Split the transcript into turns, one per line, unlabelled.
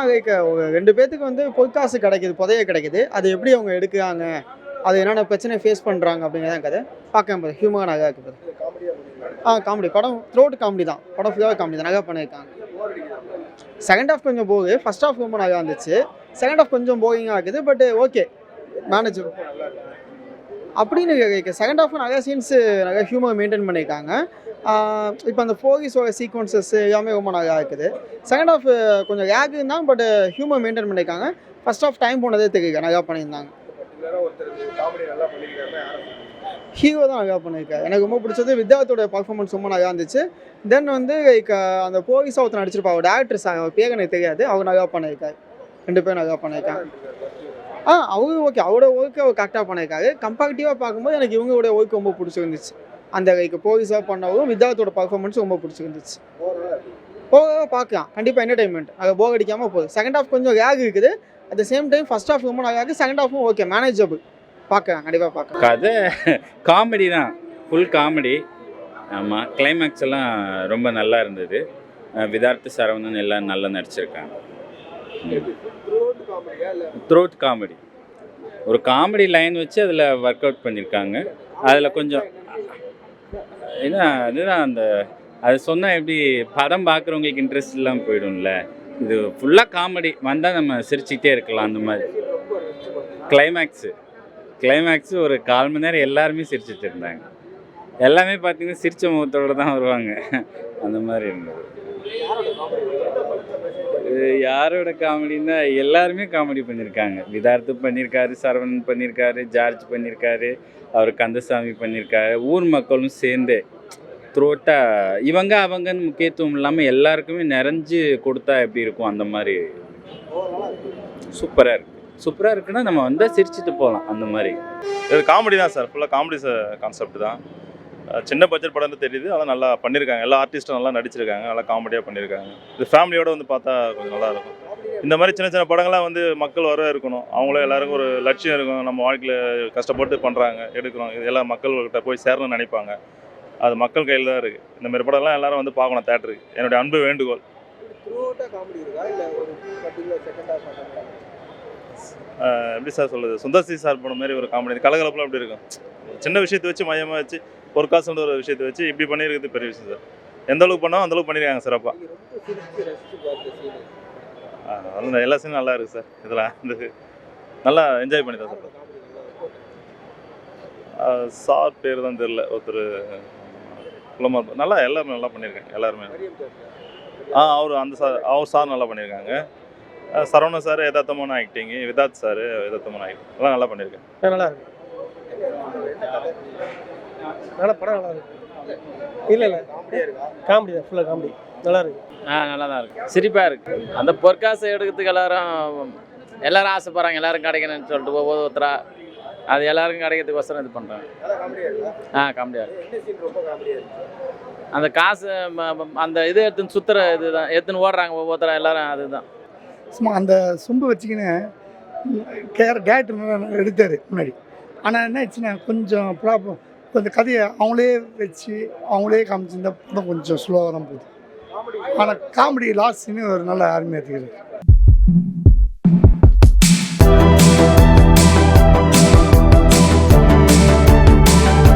Like 2 பேத்துக்கு வந்து பொற்காசு கிடைக்குது, புதைய கிடைக்குது. அது எப்படி அவங்க எடுக்குறாங்க, அது என்னென்ன பிரச்சனை ஃபேஸ் பண்ணுறாங்க அப்படிங்கிறதான் கதை. பார்க்க போது ஹியூமனாக நகை இருக்குது. காமெடி படம் த்ரோட் காமெடி தான். படம் ஃபுல்லாக காமெடி தான். நகை பண்ணியிருக்காங்க. செகண்ட் ஹாஃப் கொஞ்சம் போகுது. ஃபர்ஸ்ட் ஹாஃப் ரொம்ப நல்லா இருந்துச்சு. செகண்ட் ஹாஃப் கொஞ்சம் போகிங்காக இருக்குது. பட் ஓகே மேனேஜ் அப்படின்னு செகண்ட் ஹாஃப் நிறையா சீன்ஸு நிறையா ஹியூமர் மெயின்டைன் பண்ணியிருக்காங்க. இப்போ அந்த போலீஸோட சீக்வன்சஸ் எல்லாமே ரொம்ப நல்லா இருக்குது. செகண்ட் ஹாஃப் கொஞ்சம் லேகுன்னு தான், பட் ஹியூமர் மெயின்டைன் பண்ணியிருக்காங்க. ஃபர்ஸ்ட் ஹாஃப் டைம் போனதே தெரியல, நல்லா பண்ணியிருந்தாங்க. ஹீரோ தான் நல்லா பண்ணியிருக்காரு. எனக்கு ரொம்ப பிடிச்சது வித்யார்த்தோட பர்ஃபார்மன்ஸ் ரொம்ப நல்லா இருந்துச்சு. தென் வந்து லைக் அந்த போலீஸாக ஒருத்தர் நடிச்சிருப்பா, அவர் டேரக்டர் அவர் பேர் எனக்கு தெரியாது, அவர் நல்லா பண்ணியிருக்காரு. 2 பேரும் நல்லா பண்ணியிருக்காங்க. அவரு ஓகே, அவரோட ஒர்க்கு அவர் கரெக்டாக பண்ணியிருக்காரு. கம்பேரிட்டிவாக பார்க்கும்போது எனக்கு இவங்களோட ஒர்க் ரொம்ப பிடிச்சிருந்துச்சு. அந்த லைக் போலீஸாக பண்ணவரும் வித்யார்த்தோட பர்ஃபார்மன்ஸ் ரொம்ப பிடிச்சிருந்துச்சு. போக பார்க்கலாம், கண்டிப்பாக என்டர்டைன்மெண்ட், அதை போக அடிக்காமல் போகுது. செகண்ட் ஹாஃப் கொஞ்சம் லேக் இருக்குது. At the same time first half ரொம்ப நல்லா இருக்குது. செகண்ட் ஹாஃபும் ஓகே மேனேஜபிள். பார்க்கலாம், கண்டிப்பாக பார்க்கலாம்.
கதை காமெடி தான், ஃபுல் காமெடி. ஆமாம், கிளைமேக்ஸ் எல்லாம் ரொம்ப நல்லா இருந்தது. விதார்த்த சரவணன் எல்லாம் நல்லா நடிச்சிருக்காங்க. த்ரோட் காமெடி, ஒரு காமெடி லைன் வச்சு அதில் ஒர்க் அவுட் பண்ணியிருக்காங்க. அதில் கொஞ்சம் ஏன்னா அதுதான் அந்த அது சொன்னால் எப்படி படம் பார்க்குறவங்களுக்கு இன்ட்ரெஸ்ட் இல்லாமல் போயிடும்ல. இது ஃபுல்லாக காமெடி வந்தால் நம்ம சிரிச்சுக்கிட்டே இருக்கலாம். அந்த மாதிரி கிளைமேக்ஸு ஒரு 1/4 மணி நேரம் எல்லாருமே சிரிச்சிட்டு இருந்தாங்க. எல்லாமே பார்த்தீங்கன்னா சிரிச்ச முகத்தோடு தான் வருவாங்க. அந்த மாதிரி இருந்தது. யாரோட காமெடின்னா எல்லாருமே காமெடி பண்ணியிருக்காங்க. விதார்த்து பண்ணியிருக்காரு, சரவணன் பண்ணியிருக்காரு, ஜார்ஜ் பண்ணியிருக்காரு, அவர் கந்தசாமி பண்ணியிருக்காரு. ஊர் மக்களும் சேர்ந்து த்ரோட்டாக இவங்க அவங்கன்னு முக்கியத்துவம் இல்லாமல் எல்லாருக்குமே நிறைஞ்சு கொடுத்தா எப்படி இருக்கும், அந்த மாதிரி சூப்பராக இருக்குன்னா நம்ம வந்தால் சிரிச்சுட்டு போகலாம். அந்த மாதிரி
இது காமெடி தான் சார், ஃபுல்லாக காமெடி கான்செப்ட் தான். சின்ன பட்ஜெட் படம்னு தெரியுது, அதெல்லாம் நல்லா பண்ணியிருக்காங்க. எல்லா ஆர்டிஸ்ட்டும் நல்லா நடிச்சிருக்காங்க, நல்லா காமெடியாக பண்ணியிருக்காங்க. இது ஃபேமிலியோடு வந்து பார்த்தா கொஞ்சம் நல்லாயிருக்கும். இந்த மாதிரி சின்ன சின்ன படங்கள்லாம் வந்து மக்கள் வர இருக்கணும். அவங்களும் எல்லாருக்கும் ஒரு லட்சியம் இருக்கும். நம்ம வாழ்க்கையில் கஷ்டப்பட்டு பண்ணுறாங்க, எடுக்கிறோம், இது எல்லாம் மக்கள்கிட்ட போய் சேரணும்னு நினைப்பாங்க. அது மக்கள் கையில் தான் இருக்குது. இந்த மாதிரி படம்லாம் எல்லாரும் வந்து பார்க்கணும் தேட்டருக்கு. என்னுடைய அன்பு வேண்டுகோள். எப்படி சார் சொல்லுது, சுந்தர்சி சார் படம் மாதிரி ஒரு காமெடி கலகலப்பெல்லாம் எப்படி இருக்கும். சின்ன விஷயத்தை வச்சு மையமாக வச்சு ஒரு காசுன்ற ஒரு விஷயத்தை வச்சு இப்படி பண்ணியிருக்கிறது பெரிய விஷயம் சார். எந்த அளவுக்கு பண்ணாலும் அந்தளவுக்கு பண்ணியிருக்காங்க சிறப்பாக. அதனால் எல்லா சீனும் நல்லா இருக்குது சார். இதெல்லாம் வந்து நல்லா என்ஜாய் பண்ணி தான் சார். சார் பேர் தான் தெரில, ஒருத்தர் குளமார் நல்லா எல்லாருமே நல்லா பண்ணியிருக்காங்க. எல்லாருமே அவர் சார் நல்லா பண்ணியிருக்காங்க. சரவணன் சார் யதார்த்தமான ஆக்டிங்கு, விதார்த் சார் யதார்த்தமான ஆக்டிங் எல்லாம் நல்லா பண்ணியிருக்கேன்.
நல்லா இருக்கு. நல்ல படம், நல்லா இருக்கு. இல்லை காமெடி தான், ஃபுல்லாக காமெடி நல்லா இருக்கு.
நல்லா தான் இருக்குது, சிரிப்பாக இருக்குது. அந்த பொற்காசை எடுக்கிறதுக்கு எல்லாரும் ஆசைப்படுறாங்க, எல்லாரும் கிடைக்கணும்னு சொல்லிட்டு ஒவ்வொருத்தரா அது எல்லாருக்கும் கிடைக்கிறதுக்கோசரம் இது பண்ணுறாங்க. காமெடியாக இருக்குது. அந்த காசு அந்த இது எடுத்துன்னு சுற்றுற இதுதான் எடுத்துன்னு ஓடுறாங்க ஒவ்வொருத்தரா எல்லாரும். அதுதான்
சும்மா அந்த சொம்பு வச்சுக்கின்னு டேரக்டர் எடுத்தார் முன்னாடி. ஆனால் என்ன ஆச்சுன்னா கொஞ்சம் ப்ராப்ளம், கொஞ்சம் கதையை அவங்களே வச்சு அவங்களே காமிச்சிருந்தா படம் கொஞ்சம் ஸ்லோவாக தான் போகுது. ஆனால் காமெடி லாஸ்ட் சீனு ஒரு நல்ல அருமையாக இருக்குது.